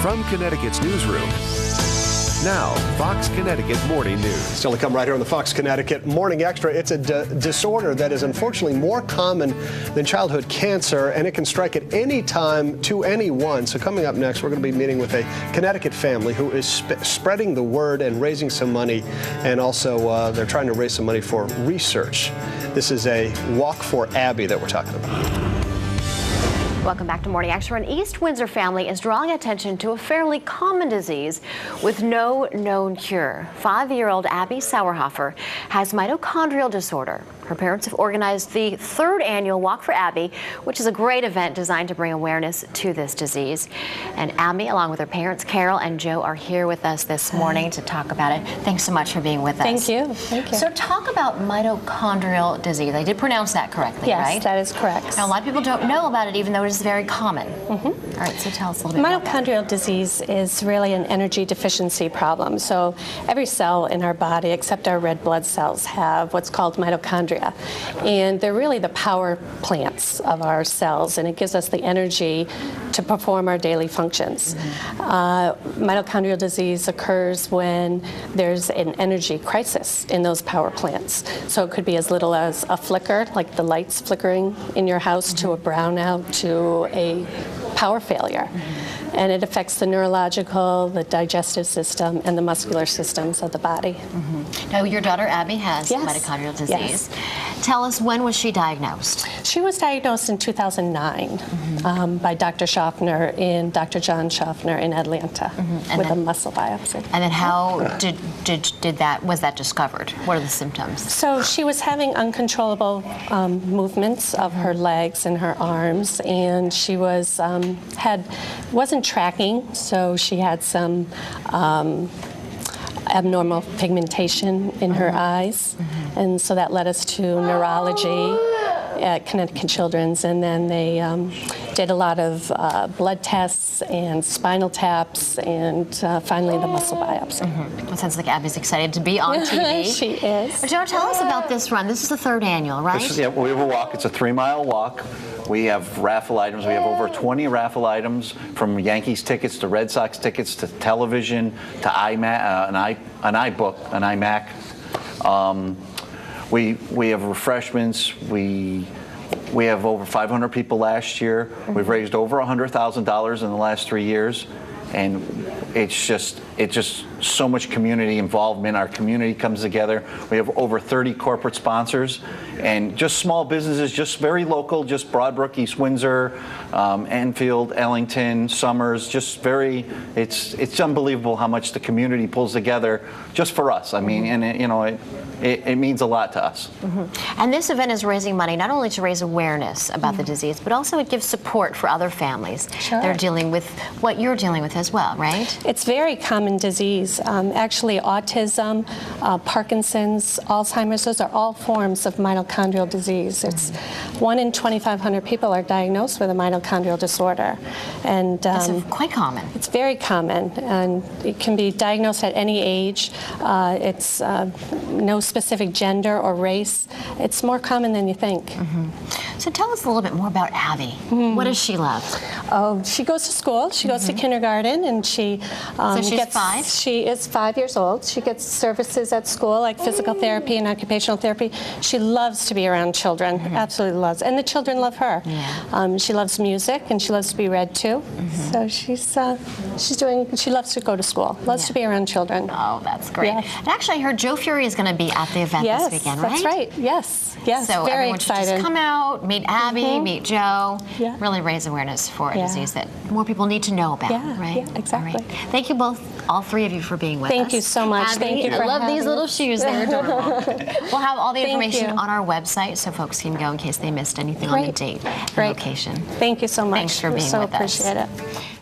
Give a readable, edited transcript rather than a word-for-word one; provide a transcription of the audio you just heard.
From Connecticut's newsroom, now, Fox Connecticut Morning News. Still to come right here on the Fox Connecticut Morning Extra. It's a disorder that is unfortunately more common than childhood cancer, and it can strike at any time to anyone. So coming up next, we're going to be meeting with a Connecticut family who is spreading the word and raising some money, and also they're trying to raise some money for research. This is a Walk for Abby that we're talking about. Welcome back to Morning Extra. An East Windsor family is drawing attention to a fairly common disease with no known cure. 5-year-old Abby Sauerhofer has mitochondrial disorder. Her parents have organized the 3rd annual Walk for Abby, which is a great event designed to bring awareness to this disease. And Abby, along with her parents, Carol and Joe, are here with us this morning to talk about it. Thanks so much for being with us. Thank you. Thank you. So talk about mitochondrial disease. I did pronounce that correctly, yes, right? Yes, that is correct. Now, a lot of people don't know about it, even though it is very common. All right, so tell us a little bit about that. Mitochondrial disease is really an energy deficiency problem. So every cell in our body, except our red blood cells, have what's called mitochondria. And they're really the power plants of our cells, and it gives us the energy to perform our daily functions. Mitochondrial disease occurs when there's an energy crisis in those power plants. So it could be as little as a flicker, like the lights flickering in your house, to a brownout, to a power failure. And it affects the neurological, the digestive system, and the muscular systems of the body. Now, your daughter Abby has mitochondrial disease. Yes. Tell us, when was she diagnosed? She was diagnosed in 2009 by Dr. Schaffner and Dr. John Schaffner in Atlanta with a muscle biopsy. And then how was that discovered? What are the symptoms? So she was having uncontrollable movements of her legs and her arms, and she was wasn't tracking, so she had some abnormal pigmentation in her eyes, and so that led us to neurology at Connecticut Children's, and then they did a lot of blood tests and spinal taps, and finally the muscle biopsy. It sounds like Abby's excited to be on TV. She is. Joe, tell us about this run. This is the 3rd annual, right? We have a walk. It's a 3-mile walk. We have raffle items. We have over 20 raffle items, from Yankees tickets to Red Sox tickets to television to iMac, an iMac. We have refreshments. We have over 500 people last year. We've raised over $100,000 in the last 3 years, and it's just so much community involvement. Our community comes together. We have over 30 corporate sponsors, and just small businesses, just very local, just Broadbrook, East Windsor, Enfield, Ellington, Summers. Just it's unbelievable how much the community pulls together just for us. I mean, and it means a lot to us. And this event is raising money not only to raise awareness about the disease, but also it gives support for other families that are dealing with what you're dealing with as well, right? It's very common disease. Actually, autism, Parkinson's, Alzheimer's, those are all forms of mitochondrial disease. It's 1 in 2,500 people are diagnosed with a mitochondrial disorder. And that's quite common. It's very common, and it can be diagnosed at any age. It's no specific gender or race. It's more common than you think. So tell us a little bit more about Abby. What does she love? Oh, she goes to school. She goes to kindergarten, and she so she's 5? She is 5 years old. She gets services at school like physical therapy and occupational therapy. She loves to be around children. Absolutely loves, and the children love her. She loves music, and she loves to be read to. So she loves to go to school. Loves to be around children. Oh, that's great. And actually, I heard Joe Fury is going to be at the event this weekend, right? That's right. Yes. So very everyone should excited. just come out, meet Abby, meet Joe, really raise awareness for a disease that more people need to know about, right? Yeah, exactly. All right. Thank you both, all 3 of you, for being with us. Thank you so much. Abby, Thank you for I love having these little shoes. They're adorable. We'll have all the information you. on our website so folks can go in case they missed anything on the date and location. Thank you so much. Thanks for being with us. So appreciate it.